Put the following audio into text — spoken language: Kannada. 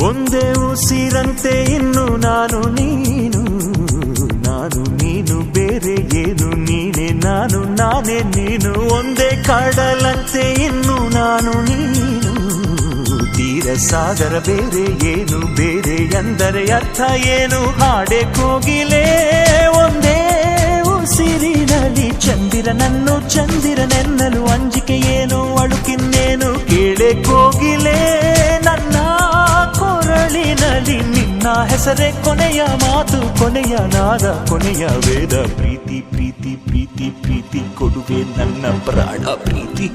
ಒಂದೇ ಉಸಿರಂತೆ ಇನ್ನು ನಾನು ನೀನು ಬೇರೆ ಏನು ನೀನೆ ನಾನು ನಾನೇ ನೀನು ಒಂದೇ ಕಡಲಂತೆ ಇನ್ನು ನಾನು ನೀನು ತೀರ ಸಾಗರ ಬೇರೆ ಏನು ಬೇರೆ ಎಂದರೆ ಅರ್ಥ ಏನು ಹಾಡೆ ಕೋಗಿಲೆ ಒಂದೇ ಉಸಿರಿನಲ್ಲಿ ಚಂದಿರನನ್ನು ಚಂದಿರನೆನ್ನಲು ಅಂಜಿಕೆ ಏನು ಅಳುಕಿನ್ನೇನು ಕೇಳೆ ಕೋಗಿಲೆ ನನ್ನ ಕೊರಳಿನಲ್ಲಿ ನಿನ್ನ ಹೆಸರೇ ಕೊನೆಯ ಮಾತು ಕೊನೆಯ ನಾದ ಕೊನೆಯ ವೇದ ಪ್ರೀತಿ ಪ್ರೀತಿ ಪ್ರೀತಿ ಪ್ರೀತಿ ಕೊಡುವೆ ನನ್ನ ಪ್ರಾಣ ಪ್ರೀತಿ